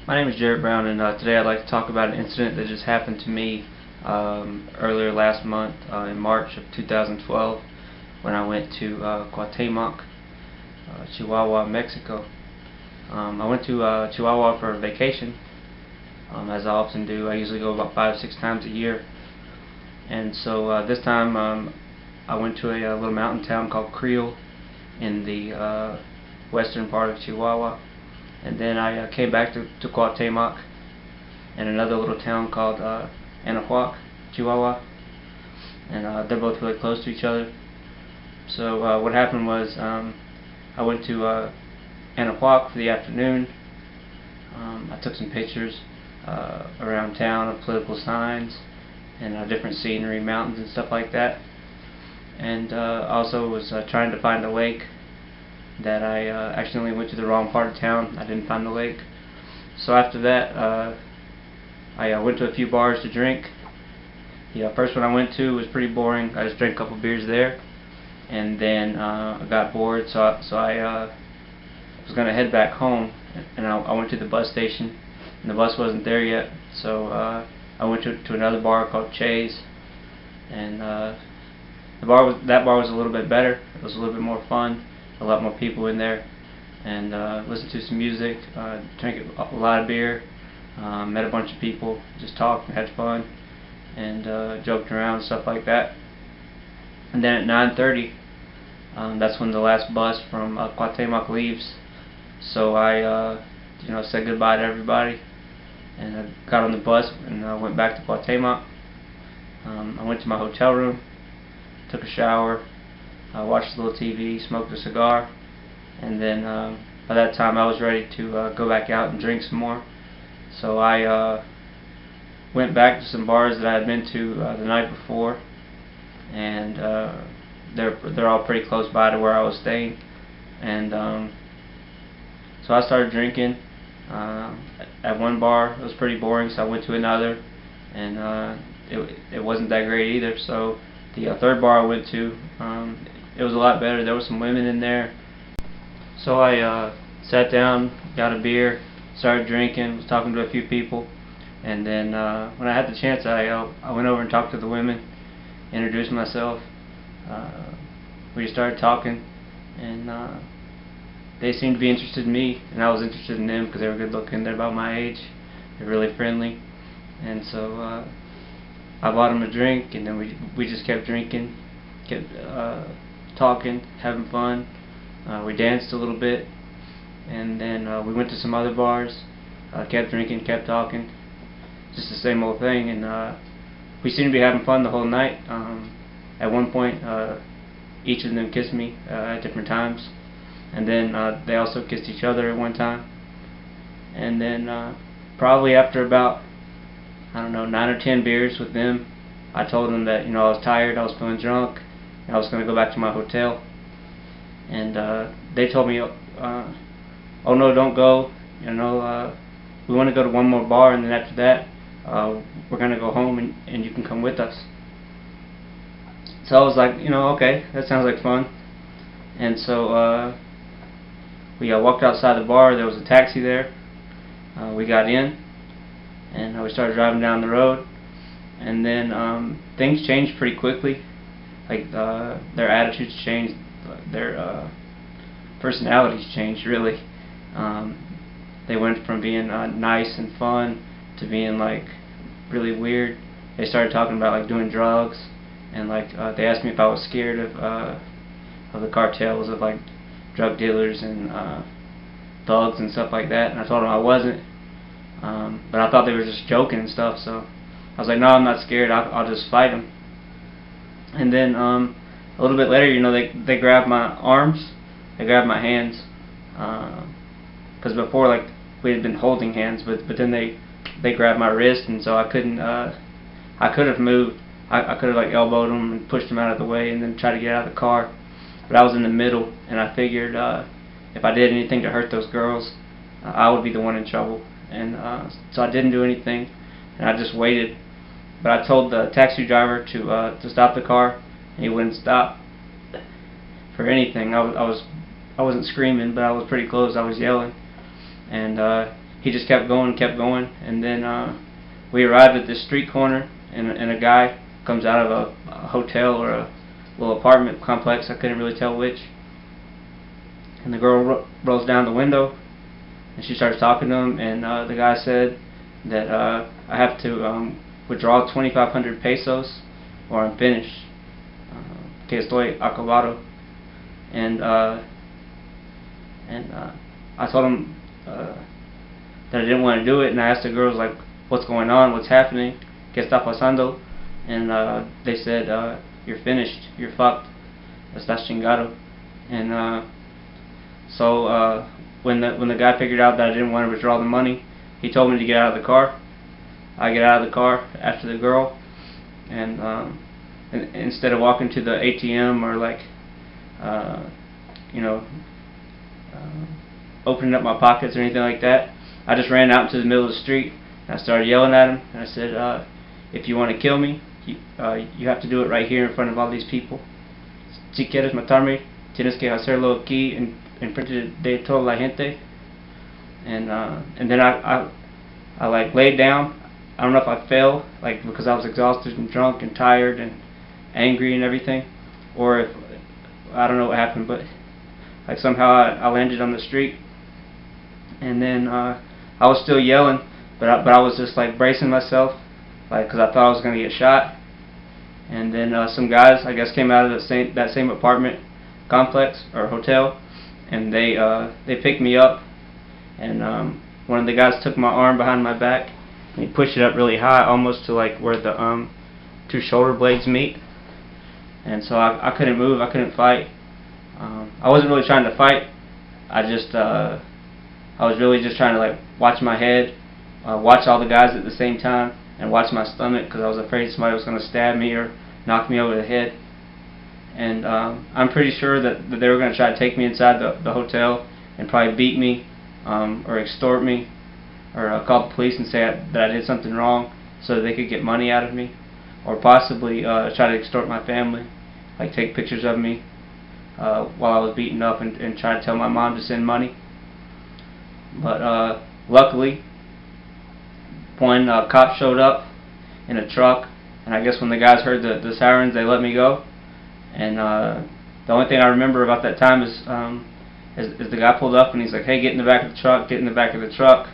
My name is Jared Brown, and today I'd like to talk about an incident that just happened to me earlier last month in March of 2012 when I went to Cuauhtemoc, Chihuahua, Mexico. I went to Chihuahua for a vacation, as I often do. I usually go about 5 or 6 times a year. And so this time I went to a little mountain town called Creel in the western part of Chihuahua. And then I came back to Cuauhtemoc and another little town called Anahuac, Chihuahua, and they're both really close to each other. So what happened was I went to Anahuac for the afternoon. I took some pictures around town of political signs and different scenery, mountains and stuff like that. And also was trying to find a lake that I accidentally went to the wrong part of town. I didn't find the lake. So after that, I went to a few bars to drink. The first one I went to was pretty boring. I just drank a couple beers there, and then I got bored, so I was going to head back home, and I went to the bus station, and the bus wasn't there yet. So I went to another bar called Chay's, and that bar was a little bit better. It was a little bit more fun. A lot more people in there, and listened to some music, drank a lot of beer, met a bunch of people, just talked and had fun, and joked around, stuff like that. And then at 9:30, that's when the last bus from Cuauhtemoc leaves. So I said goodbye to everybody, and I got on the bus and went back to Cuauhtemoc. I went to my hotel room, took a shower, watched a little TV, smoked a cigar, and then by that time I was ready to go back out and drink some more. So I went back to some bars that I had been to the night before, and they're all pretty close by to where I was staying. And so I started drinking. At one bar it was pretty boring, so I went to another, and it wasn't that great either. So the third bar I went to, it was a lot better. There were some women in there. So I sat down, got a beer, started drinking, was talking to a few people, and then when I had the chance, I went over and talked to the women, introduced myself. We just started talking, and they seemed to be interested in me, and I was interested in them because they were good looking. They're about my age. They're really friendly, and so I bought them a drink, and then we just kept drinking, kept talking, having fun. We danced a little bit, and then we went to some other bars, kept drinking, kept talking, just the same old thing. And we seemed to be having fun the whole night. At one point, each of them kissed me at different times, and then they also kissed each other at one time. And then probably after about, I don't know, 9 or 10 beers with them, I told them that I was tired, I was feeling drunk, and I was going to go back to my hotel. And they told me, oh no, don't go, we want to go to one more bar, and then after that we're going to go home, and you can come with us. So I was like, okay, that sounds like fun. And so we walked outside the bar. There was a taxi there. We got in, and we started driving down the road, and then things changed pretty quickly. Like their attitudes changed, their personalities changed, really. They went from being nice and fun to being like really weird. They started talking about like doing drugs, and like they asked me if I was scared of the cartels, of like drug dealers and thugs and stuff like that, and I told them I wasn't. But I thought they were just joking and stuff, so I was like, no, I'm not scared, I'll just fight them. And then a little bit later, they grabbed my arms, they grabbed my hands, because before, like, we had been holding hands, but then they grabbed my wrist, and so I couldn't, I could have moved, I could have like elbowed them and pushed them out of the way and then tried to get out of the car, but I was in the middle, and I figured if I did anything to hurt those girls, I would be the one in trouble. And so I didn't do anything, and I just waited. But I told the taxi driver to stop the car, and he wouldn't stop for anything. I wasn't screaming, but I was pretty close. I was yelling, and he just kept going, and then we arrived at this street corner, and a guy comes out of a hotel or a little apartment complex. I couldn't really tell which. And the girl rolls down the window, and she starts talking to him, and the guy said that I have to withdraw 2,500 pesos or I'm finished. Que estoy acabado. And I told him that I didn't want to do it, and I asked the girls, like, what's going on, what's happening, que está pasando, and they said, you're finished, you're fucked, estás chingado. And so when the guy figured out that I didn't want to withdraw the money, he told me to get out of the car. I get out of the car after the girl, and instead of walking to the ATM or like you know, opening up my pockets or anything like that, I just ran out into the middle of the street and I started yelling at him, and I said, if you want to kill me, you have to do it right here in front of all these people. Si quieres matarme, tienes que hacerlo aquí en frente de toda la gente. And then I like laid down. I don't know if I fell, like, because I was exhausted and drunk and tired and angry and everything, or if I don't know what happened, but like somehow I landed on the street. And then I was still yelling, but I was just like bracing myself, like, because I thought I was going to get shot. And then some guys, I guess, came out of that same apartment complex or hotel, and they picked me up. And one of the guys took my arm behind my back, and he pushed it up really high, almost to like where the two shoulder blades meet. And so I couldn't move, I couldn't fight. I wasn't really trying to fight. I was really just trying to like watch my head, watch all the guys at the same time, and watch my stomach, because I was afraid somebody was going to stab me or knock me over the head. And I'm pretty sure that they were going to try to take me inside the hotel and probably beat me, or extort me, or call the police and say that I did something wrong so that they could get money out of me, or possibly try to extort my family, like take pictures of me while I was beaten up and try to tell my mom to send money. But luckily, one cop showed up in a truck, and I guess when the guys heard the sirens, they let me go. And the only thing I remember about that time is the guy pulled up and he's like, "Hey, get in the back of the truck, get in the back of the truck."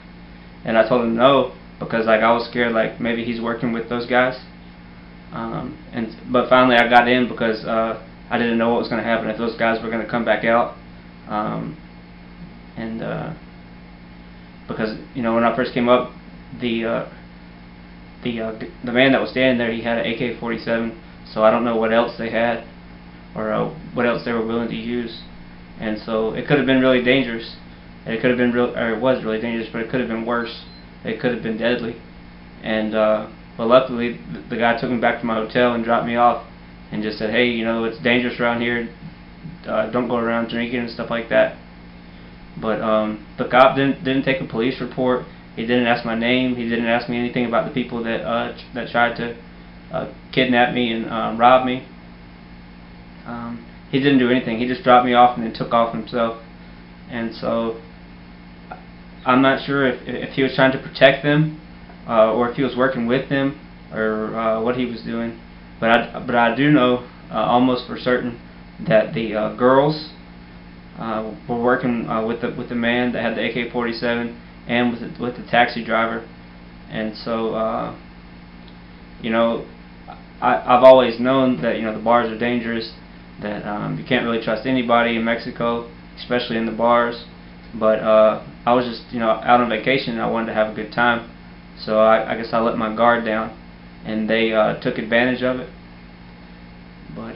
And I told him no, because like I was scared, like maybe he's working with those guys. But finally I got in, because I didn't know what was going to happen, if those guys were going to come back out. Because when I first came up, the man that was standing there, he had an AK-47, so I don't know what else they had, or what else they were willing to use. And so it could have been really dangerous. And it could have been or it was really dangerous, but it could have been worse. It could have been deadly. And but luckily, the guy took me back to my hotel and dropped me off, and just said, "Hey, it's dangerous around here. Don't go around drinking and stuff like that." But the cop didn't take a police report. He didn't ask my name. He didn't ask me anything about the people that tried to kidnap me and rob me. He didn't do anything. He just dropped me off and then took off himself. And so I'm not sure if he was trying to protect them, or if he was working with them, or what he was doing. But I do know almost for certain that the girls were working with the man that had the AK-47, and with the taxi driver. And so I've always known that the bars are dangerous, that you can't really trust anybody in Mexico, especially in the bars. But I was just out on vacation, and I wanted to have a good time, so I guess I let my guard down, and they took advantage of it. But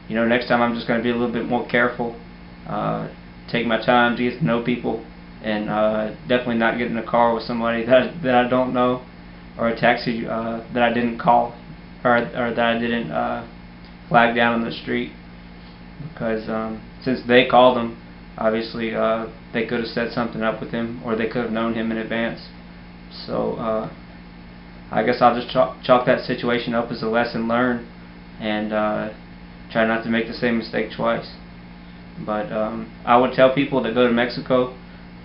next time I'm just going to be a little bit more careful, take my time to get to know people, and definitely not get in a car with somebody that I don't know, or a taxi that I didn't call, or that I didn't flag down on the street, because since they called him, obviously they could have set something up with him, or they could have known him in advance. So I guess I'll just chalk that situation up as a lesson learned, and try not to make the same mistake twice. But I would tell people that go to Mexico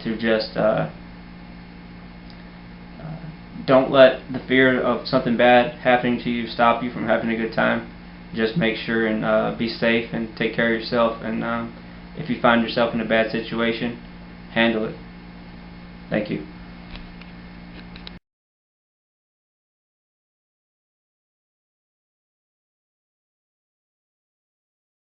to just don't let the fear of something bad happening to you stop you from having a good time. Just make sure and be safe and take care of yourself. And if you find yourself in a bad situation, handle it. Thank you.